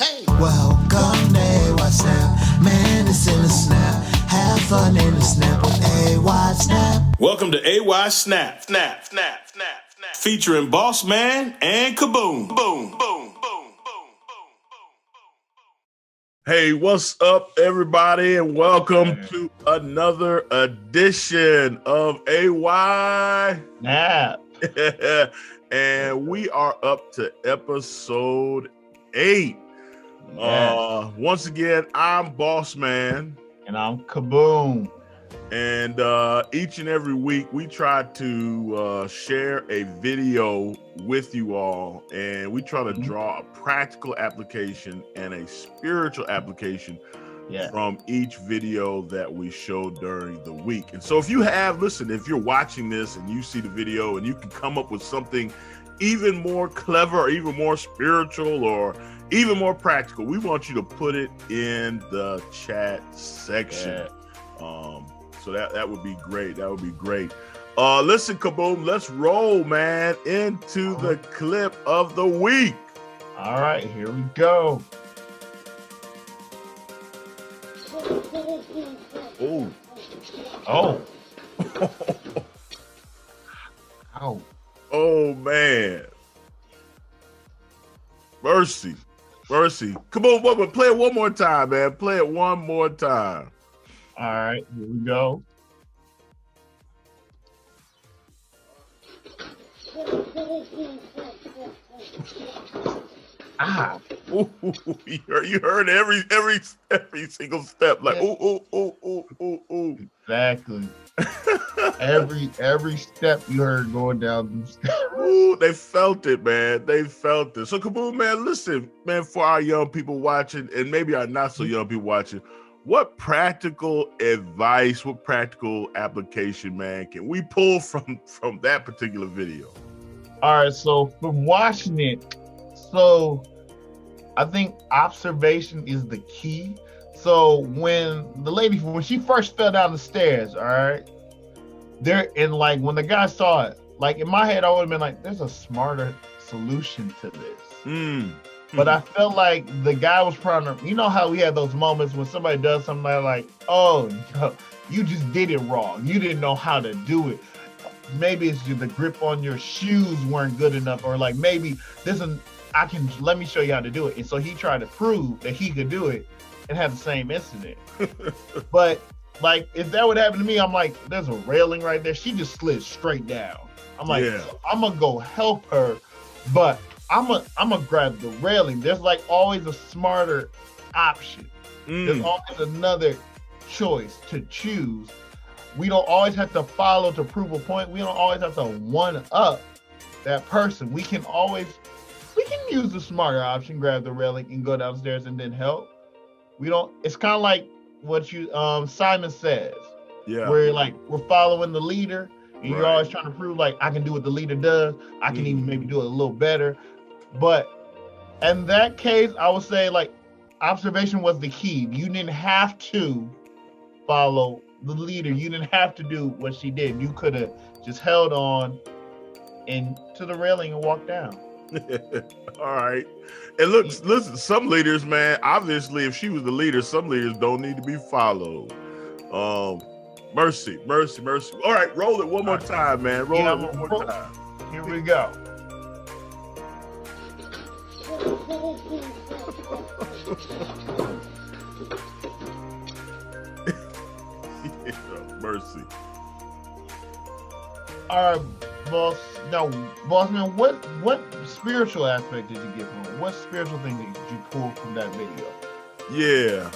Hey, welcome to AY Snap. Man, it's in the snap. Have fun in the snap with AY Snap. Welcome to AY Snap. Featuring Boss Man and Kaboom. Hey, what's up, everybody, and welcome to another edition of AY Snap. And we are up to episode 8. Yes. Once again, I'm Boss Man. And I'm Kaboom. And each and every week, we try to share a video with you all, and we try to draw a practical application and a spiritual application from each video that we show during the week. And so if you're watching this and you see the video and you can come up with something even more clever or even more spiritual or even more practical, we want you to put it in the chat section. So that would be great. That would be great. Listen, Kaboom, let's roll, man, into the clip of the week. All right, here we go. Oh. Ow. Oh, man. Mercy. Kaboom, play it one more time, man. Play it one more time. All right, here we go. Ooh, you heard every single step, like ooh. Exactly. every step you heard going down the steps. Ooh, they felt it, man. They felt it. So Kaboom, man, listen, man, for our young people watching, and maybe our not so young people watching, what practical advice, what practical application, man, can we pull from that particular video? All right, so from watching it, so I think observation is the key. So when she first fell down the stairs, all right, when the guy saw it, like in my head, I would have been like, there's a smarter solution to this. But I felt like the guy was trying to, you know how we had those moments when somebody does something like, oh, you just did it wrong. You didn't know how to do it. Maybe it's just the grip on your shoes weren't good enough, or like maybe let me show you how to do it. And so he tried to prove that he could do it and have the same incident. But like, if that would happen to me, I'm like, there's a railing right there. She just slid straight down. I'm like, I'm gonna go help her, but I'm gonna grab the railing. There's like always a smarter option. There's always another choice to choose. We don't always have to follow to prove a point. We don't always have to one up that person. We can use the smarter option, grab the railing and go downstairs and then help. It's kind of like what Simon says. Yeah. Where like we're following the leader and you're always trying to prove like I can do what the leader does. I can even maybe do it a little better. But in that case, I would say like observation was the key. You didn't have to follow the leader. You didn't have to do what she did. You could have just held on to the railing and walked down. All right. And look, listen, some leaders, man, obviously if she was the leader, some leaders don't need to be followed. Mercy. All right, roll it one more time, man. Roll it one more time. Here we go. Mercy. All right, boss man, what spiritual aspect did you get from it? What spiritual thing did you pull from that video? Yeah,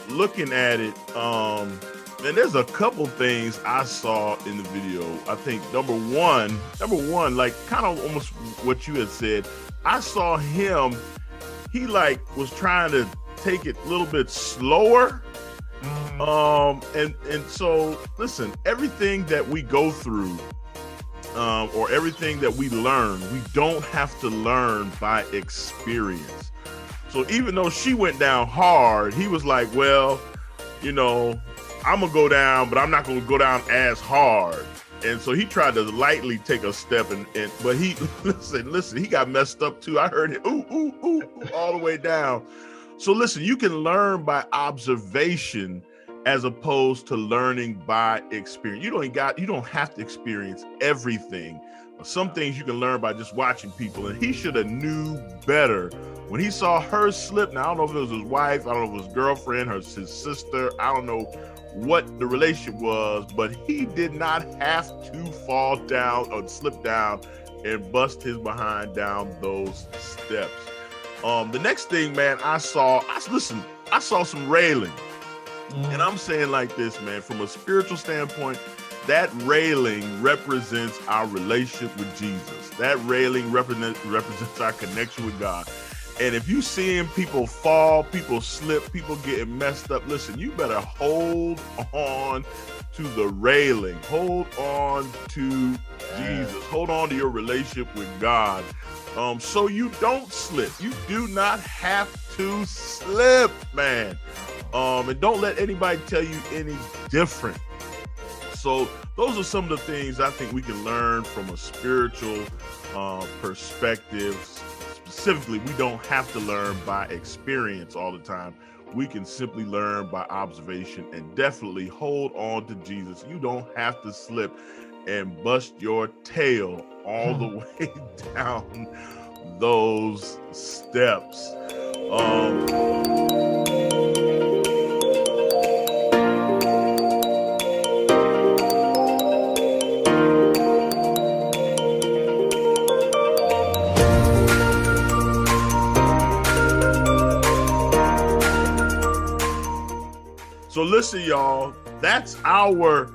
looking at it, and there's a couple things I saw in the video. I think number one, like kind of almost what you had said, I saw him, he like was trying to take it a little bit slower. And so listen, everything that we go through, or everything that we learn, we don't have to learn by experience. So even though she went down hard, he was like, well, I'm gonna go down, but I'm not gonna go down as hard. And so he tried to lightly take a step, but he listen, he got messed up too. I heard it ooh all the way down. So listen, you can learn by observation as opposed to learning by experience. You don't have to experience everything. Some things you can learn by just watching people, and he should have knew better when he saw her slip. Now, I don't know if it was his wife, I don't know if it was his girlfriend, his sister, I don't know what the relationship was, but he did not have to fall down or slip down and bust his behind down those steps. The next thing, man, I saw some railing. And I'm saying like this, man, from a spiritual standpoint, that railing represents our relationship with Jesus. That railing represents our connection with God. And if you seeing people fall, people slip, people getting messed up, listen, you better hold on to the railing. Hold on to Jesus. Hold on to your relationship with God. So you don't slip. You do not have to slip, man. And don't let anybody tell you any different. So those are some of the things I think we can learn from a spiritual perspective. Specifically, we don't have to learn by experience all the time. We can simply learn by observation, and definitely hold on to Jesus. You don't have to slip and bust your tail all the way down those steps. So listen, y'all, that's our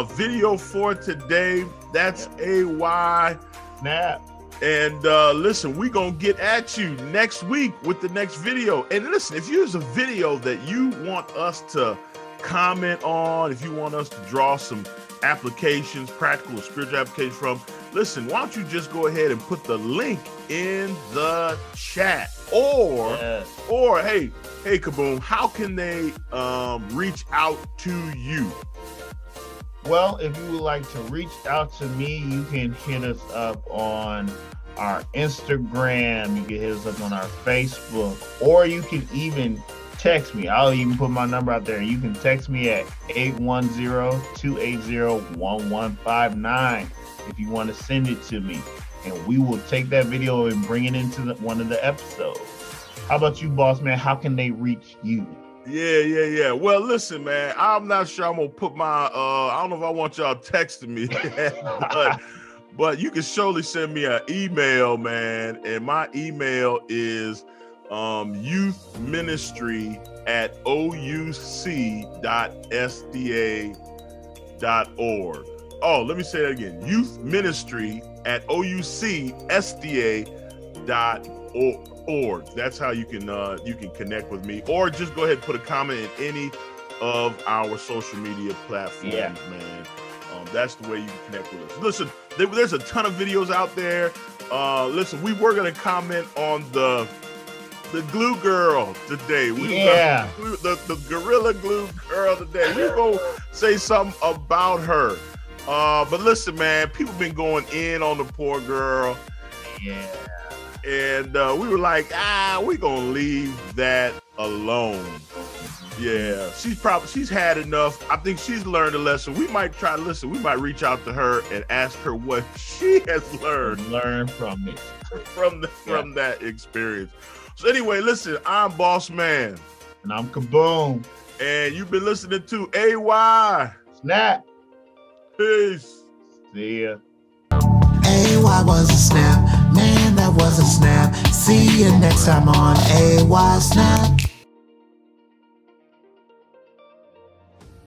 video for today. That's AY Snap. And listen, we're going to get at you next week with the next video. And listen, if there's a video that you want us to comment on, if you want us to draw some applications, practical or spiritual applications from, listen, why don't you just go ahead and put the link in the chat? Or hey, Kaboom, how can they reach out to you? Well, if you would like to reach out to me, you can hit us up on our Instagram. You can hit us up on our Facebook, or you can even text me. I'll even put my number out there. You can text me at 810-280-1159 if you want to send it to me, and we will take that video and bring it into one of the episodes. How about you, boss man? How can they reach you? Yeah. Well, listen, man, I'm not sure I'm gonna put my I don't know if I want y'all texting me, but you can surely send me an email, man. And my email is youthministry@ouc.sda.org. Oh, let me say that again. youthministry@oucsda.org. That's how you can connect with me, or just go ahead and put a comment in any of our social media platforms, man. That's the way you can connect with us. Listen, there's a ton of videos out there. Listen, we were gonna comment on the glue girl today. The Gorilla Glue girl today. We're gonna say something about her. But listen, man, people been going in on the poor girl. Yeah. And we were like, we're gonna leave that alone. Yeah, she's had enough. I think she's learned a lesson. We might we might reach out to her and ask her what she has learned from it. from that experience. So anyway, listen, I'm Boss Man. And I'm Kaboom. And you've been listening to AY Snap. Peace. See ya. AY was a snap, man, that was a snap. See you next time on AY Snap.